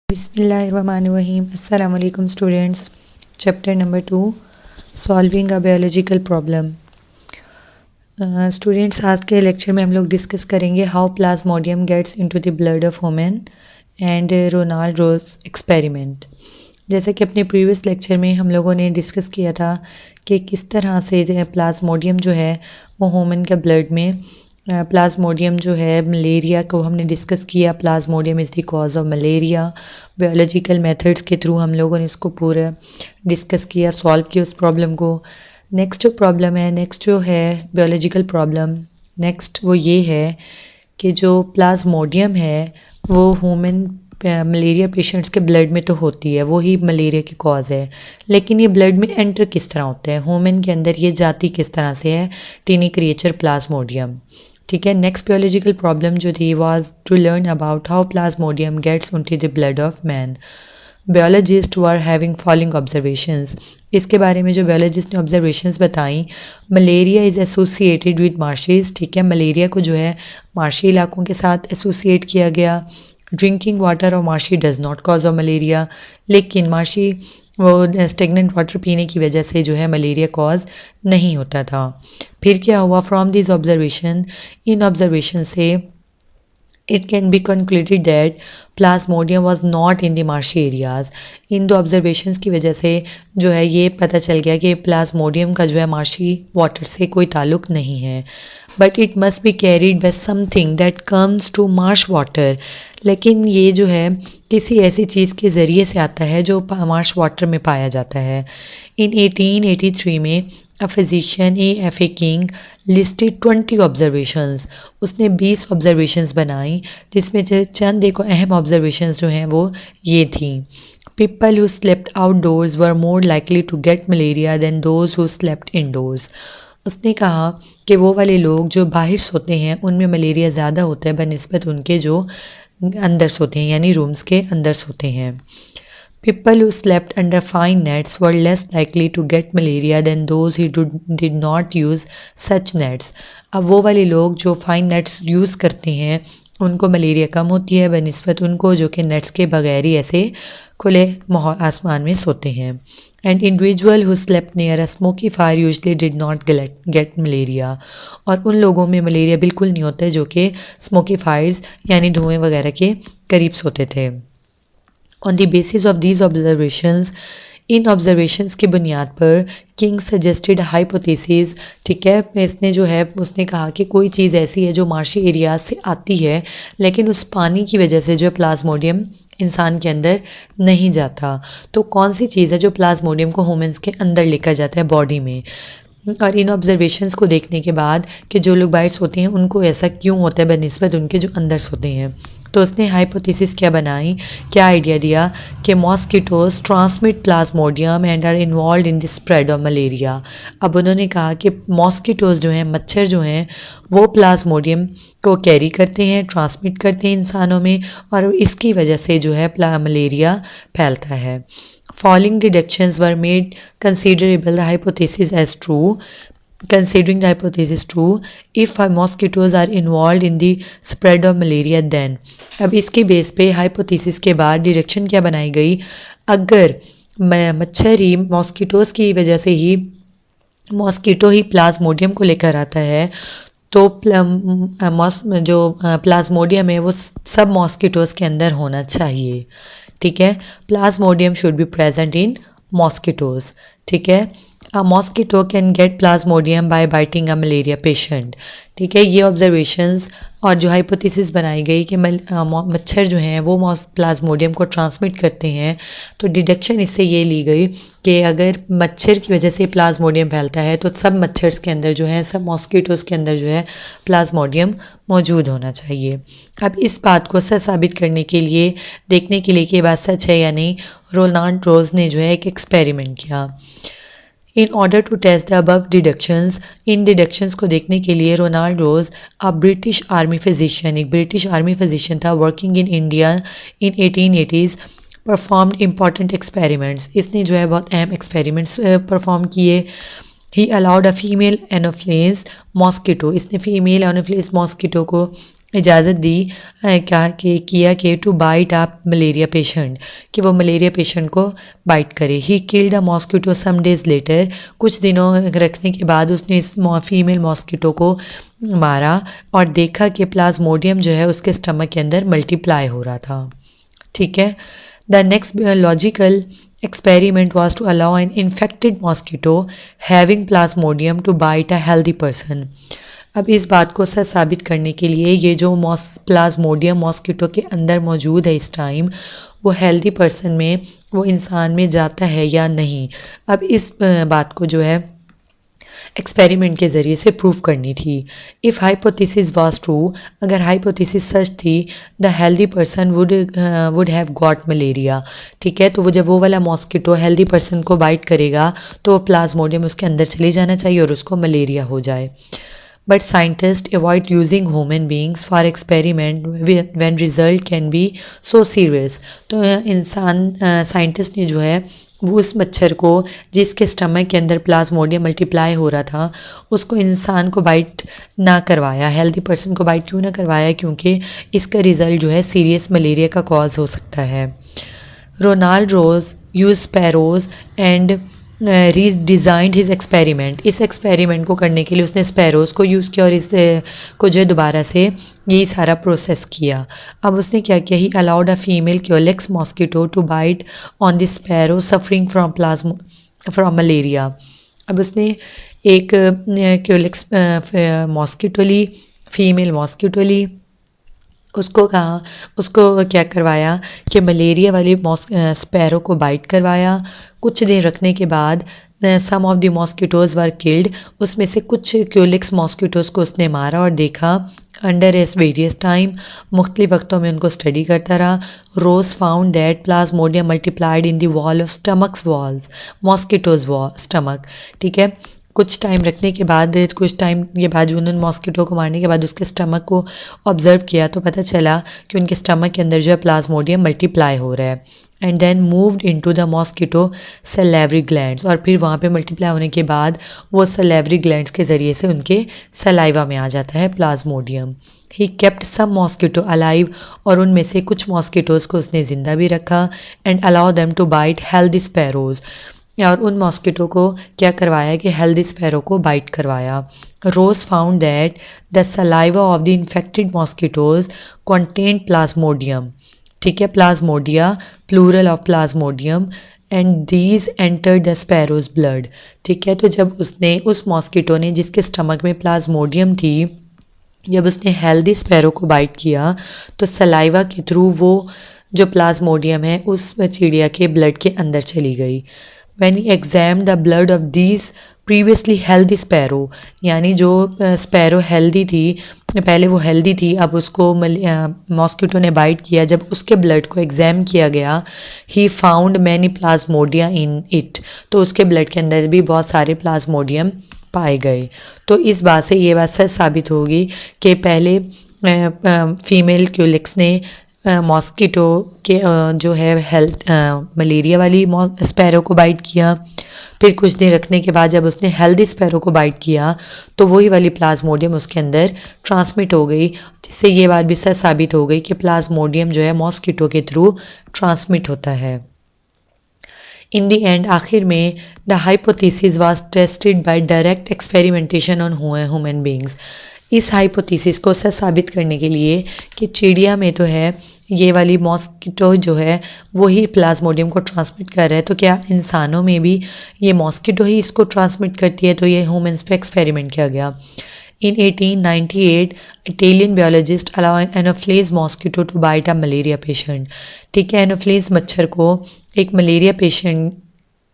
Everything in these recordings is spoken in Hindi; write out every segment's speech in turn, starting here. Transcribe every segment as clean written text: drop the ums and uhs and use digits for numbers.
बिस्मिल्लाहिर्रहमानिर्रहीम। अस्सलाम वालेकुम students. Chapter number 2, solving a biological problem. Students, आज के लेक्चर में हम लोग डिस्कस करेंगे how plasmodium gets into the blood of women and Ronald Ross experiment. जैसे कि अपने प्रीवियस लेक्चर में हम लोगों ने डिस्कस किया था कि किस तरह से प्लाज्मोडियम जो है वो वुमेन के ब्लड में प्लाज्मोडियम जो है मलेरिया को हमने डिस्कस किया। Plasmodium is the cause of malaria. Biological methods के थ्रू हम लोगों ने इसको पूरा डिस्कस किया, सॉल्व किया उस प्रॉब्लम को। नेक्स्ट जो प्रॉब्लम है, नेक्स्ट जो है बायोलॉजिकल प्रॉब्लम, नेक्स्ट वो ये है कि जो प्लाज्मोडियम है वो ह्यूमन मलेरिया पेशेंट्स के ब्लड में तो होती है, वो ही मलेरिया की कॉज है, लेकिन ये ब्लड में एंटर किस तरह होता है, ह्यूमन के अंदर ये जाती किस तरह से है, टीनी क्रिएचर प्लाज्मोडियम। ठीक है। नेक्स्ट बायोलॉजिकल प्रॉब्लम जो थी was to learn about how plasmodium gets into the blood of man. Biologist were having following observations. इसके बारे में जो बायोलॉजिस्ट ने ऑब्जर्वेशंस बताई, malaria is associated with marshes. ठीक है, मलेरिया को जो है मार्शी इलाकों के साथ एसोसिएट किया गया। ड्रिंकिंग वाटर और marshy does not cause of malaria, लेकिन मार्शी वो स्टेगनेंट वाटर पीने की वजह से जो है मलेरिया कॉज नहीं होता था। फिर क्या हुआ, from this observation, in observation से it can be concluded that plasmodium was not in the marshy areas। इन दो ऑब्जर्वेशंस की वजह से जो है ये पता चल गया कि प्लाज्मोडियम का जो है मार्शी वाटर से कोई ताल्लुक नहीं है। But it must be carried by something that comes to marsh water. लेकिन ये जो है किसी ऐसी चीज़ के ज़रिए से आता है जो मार्श वाटर में पाया जाता है। इन 1883 में a physician A.F.A. King listed 20 observations. उसने 20 ऑब्जर्वेशंस बनाई, जिसमें से चंद एक अहम ऑब्जर्वेशंस जो हैं वो ये थी। People who slept outdoors were more likely to get malaria than those who slept indoors. उसने कहा कि वो वाले लोग जो बाहर सोते हैं उनमें मलेरिया ज़्यादा होता है बनस्बत उनके जो अंदर सोते हैं, यानी रूम्स के अंदर सोते हैं। People who slept under fine nets were less likely to get malaria than those who did not use such nets। अब वो वाले लोग जो फाइन नेट्स यूज़ करते हैं उनको मलेरिया कम होती है बनस्बत उनको जो कि नेट्स के बगैर ही ऐसे खुले आसमान में सोते हैं। And individual who slept near a smoky fire usually did not gate malaria. और उन लोगों में मलेरिया बिल्कुल नहीं होता जो कि स्मोकी फायर्स यानी धुएँ वगैरह के करीब सोते थे। On the basis of these observations, in observations की बुनियाद पर किंग सजेस्टेड हाइपोथेसिस। ठीक है, इसने जो है उसने कहा कि कोई चीज़ ऐसी है जो मार्शी एरियाज से आती है लेकिन उस पानी की वजह से जो प्लाज्मोडियम इंसान के अंदर नहीं जाता। तो कौन सी चीज़ है जो प्लाज्मोडियम को ह्यूमंस के अंदर लेकर जाता है बॉडी में। और इन ऑब्जर्वेशंस को देखने के बाद कि जो लोग बाहर सोते हैं उनको ऐसा क्यों होता है बनस्बत उनके जो अंदर सोते हैं, तो उसने हाइपोथेसिस क्या बनाई, क्या आइडिया दिया कि mosquitoes transmit plasmodium and are involve in the spread of malaria. अब उन्होंने कहा कि मॉस्किटोज जो हैं, मच्छर जो हैं, वो प्लाज्मोडियम को कैरी करते हैं, ट्रांसमिट करते हैं इंसानों में, और इसकी वजह से जो है मलेरिया फैलता है। Following deductions were made considerable the hypothesis as true. Considering the hypothesis true, if mosquitoes are involved in the spread of malaria, then अब इसके बेस पे हाइपोथेसिस के बाद डिडक्शन क्या बनाई गई, अगर मच्छर ही मॉस्किटोज़ की वजह से ही मॉस्किटो ही प्लाज्मोडियम को लेकर आता है तो जो प्लाज्मोडियम है वो सब मॉस्किटोज़ के अंदर होना चाहिए। ठीक है, plasmodium should be present in mosquitoes. ठीक है, a mosquito can get plasmodium by biting a malaria patient. ठीक है, ये ऑब्जर्वेशंस और जो हाइपोथेसिस बनाई गई कि मच्छर जो हैं वो प्लाज्मोडियम को ट्रांसमिट करते हैं, तो डिडक्शन इससे ये ली गई कि अगर मच्छर की वजह से प्लाज्मोडियम फैलता है तो सब मच्छर्स के अंदर जो है, सब मॉस्किटोज़ के अंदर जो है प्लाज्मोडियम मौजूद होना चाहिए। अब इस बात को सच साबित करने के लिए, देखने के लिए कि ये बात सच है या नहीं, रोनाल्ड रोज ने जो है एक एक्सपेरिमेंट किया। In order to test the above deductions, इन डिडक्शंस को देखने के लिए Ronald Ross a British army physician, एक ब्रिटिश आर्मी फिजिशियन था working in India in 1880s, performed important experiments. इसने जो है बहुत अहम एक्सपेरिमेंट्स परफॉर्म किए। He allowed a female anopheles mosquito, इसने फीमेल एनोफ्लेस मॉस्किटो को इजाज़त दी क्या कि किया कि to bite up malaria patient, कि वो मलेरिया पेशेंट को बाइट करे। He killed the mosquito some days later, कुछ दिनों रखने के बाद उसने इस फीमेल मॉस्किटो को मारा और देखा कि प्लाज्मोडियम जो है उसके स्टमक के अंदर मल्टीप्लाई हो रहा था। ठीक है। The next logical experiment was to allow an infected mosquito having plasmodium to bite a healthy person। अब इस बात को सच साबित करने के लिए ये जो प्लाज्मोडियम मॉस्किटो के अंदर मौजूद है इस टाइम, वो हेल्दी पर्सन में, वो इंसान में जाता है या नहीं। अब इस बात को जो है एक्सपेरिमेंट के ज़रिए से प्रूव करनी थी। इफ़ हाइपोथेसिस वाज ट्रू, अगर हाइपोथेसिस सच थी, the healthy person would have got malaria. ठीक है, तो वो जब वो वाला मॉस्किटो हेल्दी पर्सन को बाइट करेगा तो वो प्लाज्मोडियम उसके अंदर चले जाना चाहिए और उसको मलेरिया हो जाए। But scientist avoid using human beings for experiment when result can be so serious. तो साइंटिस्ट ने जो है वो उस मच्छर को जिसके स्टमक के अंदर प्लाज्मोडियम मल्टीप्लाई हो रहा था उसको इंसान को बाइट ना करवाया, हेल्दी पर्सन को बाइट क्यों ना करवाया, क्योंकि इसका रिज़ल्ट जो है सीरियस मलेरिया का कॉज हो सकता है। Ronald Ross used sparrows and redesigned his experiment. इस एक्सपेरिमेंट को करने के लिए उसने स्पैरोज को यूज़ किया और इस को जो है दोबारा से यही सारा प्रोसेस किया। अब उसने क्या किया, he allowed a female culex mosquito to bite on the sparrow suffering from malaria. अब उसने एक क्योलेक्स मॉस्किटो ली, फीमेल मॉस्किटो ली, उसको कहा, उसको क्या करवाया कि मलेरिया वाली स्पैरो को बाइट करवाया। कुछ दिन रखने के बाद some of the mosquitoes were killed, उसमें से कुछ क्यूलिक्स मॉस्किटोज़ को उसने मारा और देखा अंडर एस वेरियस टाइम, मुख्तलिफ वक्तों में उनको स्टडी करता रहा। Ross found that plasmodium multiplied in the wall of stomachs walls, mosquitoes stomach. ठीक है, कुछ टाइम रखने के बाद, कुछ टाइम के बाद उन्होंने मॉस्किटो को मारने के बाद उसके स्टमक को ऑब्ज़र्व किया तो पता चला कि उनके स्टमक के अंदर जो है प्लाज्मोडियम मल्टीप्लाई हो रहा है। And then moved into the mosquito salivary glands, और फिर वहाँ पे मल्टीप्लाई होने के बाद वो सलेवरी ग्लैंड्स के ज़रिए से उनके सलाइवा में आ जाता है प्लाज्मोडियम। ही केप्ट सम मॉस्किटो अलाइव, और उनमें से कुछ मॉस्किटोज़ को उसने ज़िंदा भी रखा। And allow them to bite healthy sparrows, और उन मॉस्किटो को क्या करवाया कि हेल्दी स्पैरो को बाइट करवाया। Ross found that the saliva of the infected mosquitoes contain plasmodium. ठीक है, plasmodia, plural of plasmodium, and these enter the sparrow's blood. ठीक है, तो जब उसने उस मॉस्किटो ने जिसके स्टमक में प्लाज्मोडियम थी, जब उसने हेल्दी स्पैरो को बाइट किया तो सलाइवा के थ्रू वो जो प्लाज्मोडियम है उस चिड़िया के ब्लड के अंदर चली गई। When he examined the blood of these previously healthy sparrow, यानी जो स्पैरो हेल्दी थी, पहले वो हेल्दी थी, अब उसको मॉस्किटो ने बाइट किया, जब उसके ब्लड को एग्ज़ाम किया गया, he found many plasmodia in it, तो उसके ब्लड के अंदर भी बहुत सारे प्लाज्मोडियम पाए गए। तो इस बात से ये बात सच साबित होगी कि पहले फीमेल क्यूलिक्स ने मॉस्किटो के जो है मलेरिया वाली स्पैरो को बाइट किया, फिर कुछ दिन रखने के बाद जब उसने हेल्दी स्पैरो को बाइट किया तो वही वाली प्लाज्मोडियम उसके अंदर ट्रांसमिट हो गई, जिससे ये बात भी सच साबित हो गई कि प्लाज्मोडियम जो है मॉस्किटो के थ्रू ट्रांसमिट होता है। इन दी एंड, आखिर में, the hypothesis was tested by direct experimentation on human beings. इस हाइपोथेसिस को सच साबित करने के लिए कि चिड़िया में तो है ये वाली मॉस्किटो जो है वही प्लाज्मोडियम को ट्रांसमिट कर रहा है, तो क्या इंसानों में भी ये मॉस्किटो ही इसको ट्रांसमिट करती है? तो ये ह्यूमन्स पे एक्सपेरिमेंट किया गया। In 1898, Italian biologist allowed Anopheles mosquito to bite a malaria patient। ठीक है, एनोफ्लीज मच्छर को एक मलेरिया पेशेंट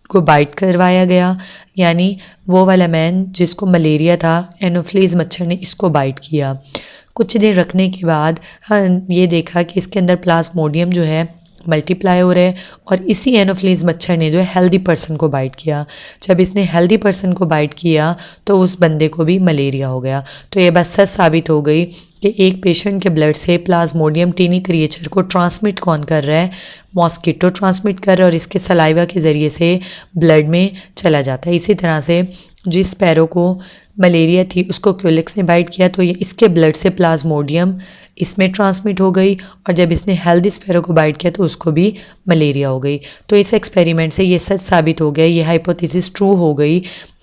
को बाइट करवाया गया, यानी वो वाला मैन जिसको मलेरिया था, एनोफ्लीज मच्छर ने इसको बाइट किया। कुछ दिन रखने के बाद हाँ ये देखा कि इसके अंदर प्लाज्मोडियम जो है मल्टीप्लाई हो रहे हैं, और इसी एनोफ्लीज मच्छर ने जो है हेल्दी पर्सन को बाइट किया। जब इसने हेल्दी पर्सन को बाइट किया तो उस बंदे को भी मलेरिया हो गया। तो ये बात सच साबित हो गई कि एक पेशेंट के ब्लड से प्लाज्मोडियम टीनी क्रिएचर को ट्रांसमिट कौन कर रहा है? मॉस्किटो ट्रांसमिट कर रहा है, और इसके सलाइवा के ज़रिए से ब्लड में चला जाता है। इसी तरह से जिस स्पैरो को मलेरिया थी उसको क्यूलिक्स ने बाइट किया तो ये इसके ब्लड से प्लाज्मोडियम इसमें ट्रांसमिट हो गई, और जब इसने हेल्दी स्पैरो को बाइट किया तो उसको भी मलेरिया हो गई। तो इस एक्सपेरिमेंट से ये सच साबित हो गया, ये हाइपोथेसिस ट्रू हो गई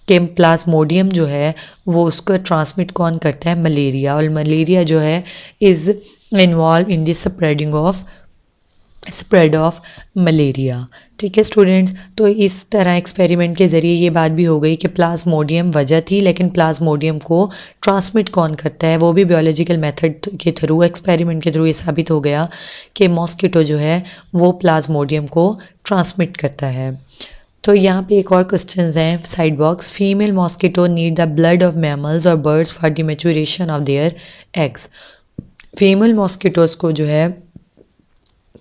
कि प्लाज्मोडियम जो है वो उसको ट्रांसमिट कौन करता है, मलेरिया, और मलेरिया जो है is involve in the spread of malaria. ठीक है स्टूडेंट्स, तो इस तरह एक्सपेरिमेंट के ज़रिए ये बात भी हो गई कि प्लाज्मोडियम वजह थी, लेकिन प्लाज्मोडियम को ट्रांसमिट कौन करता है, वो भी बायोलॉजिकल मेथड के थ्रू, एक्सपेरिमेंट के थ्रू ये साबित हो गया कि मॉस्किटो जो है वो प्लाज्मोडियम को ट्रांसमिट करता है। तो यहाँ पे एक और क्वेश्चन हैं side box. Female mosquito need the blood of mammals और birds for the maturation of their eggs. Female mosquitoes को जो है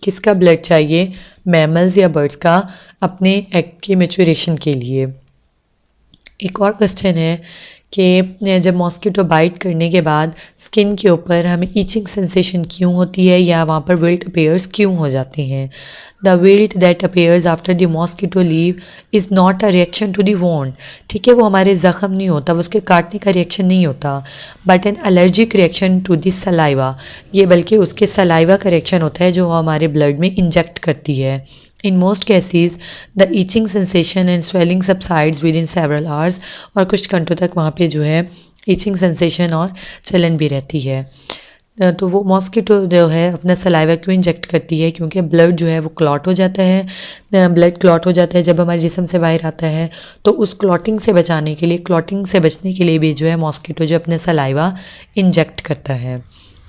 किसका ब्लड चाहिए, मैमल्स या बर्ड्स का, अपने एग के मैच्योरेशन के लिए। एक और क्वेश्चन है कि जब मॉस्किटो बाइट करने के बाद स्किन के ऊपर हमें ईचिंग सेंसेशन क्यों होती है, या वहाँ पर विल्ट अपेयर्स क्यों हो जाते हैं। The welt that appears after the mosquito leave is not a reaction to the wound. ठीक है, वो हमारे ज़ख्म नहीं होता, वो उसके काटने का रिएक्शन नहीं होता, but an allergic reaction to the saliva. ये बल्कि उसके सलाइवा का रिएक्शन होता है जो हमारे ब्लड में इंजेक्ट करती है। In most cases, the itching sensation and swelling subsides within several hours। और कुछ घंटों तक वहाँ पे जो है itching sensation और चलन भी रहती है। तो वो मॉस्किटो जो है अपना सलाइवा क्यों इंजेक्ट करती है, क्योंकि ब्लड जो है वो क्लॉट हो जाता है। ब्लड क्लॉट हो जाता है जब हमारे जिस्म से बाहर आता है, तो उस क्लॉटिंग से बचाने के लिए, क्लॉटिंग से बचने के लिए भी जो है मॉस्किटो जो अपने सलाइवा इंजेक्ट करता है।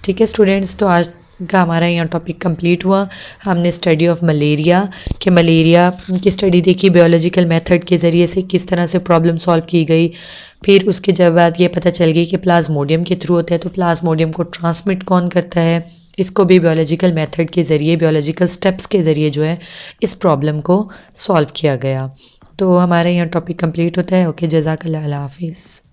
ठीक है स्टूडेंट्स, तो आज का हमारा यहाँ टॉपिक कंप्लीट हुआ। हमने स्टडी ऑफ मलेरिया कि मलेरिया की स्टडी देखी, बायोलॉजिकल मेथड के ज़रिए से किस तरह से प्रॉब्लम सॉल्व की गई। फिर उसके जब बाद ये पता चल गई कि प्लाज्मोडियम के थ्रू होता है, तो प्लाज्मोडियम को ट्रांसमिट कौन करता है, इसको भी बायोलॉजिकल मेथड के ज़रिए, बायोलॉजिकल स्टेप्स के ज़रिए जो है इस प्रॉब्लम को सॉल्व किया गया। तो हमारे यहाँ टॉपिक कंप्लीट होता है। ओके, जज़ाकल्लाह, अल्लाह हाफिज़।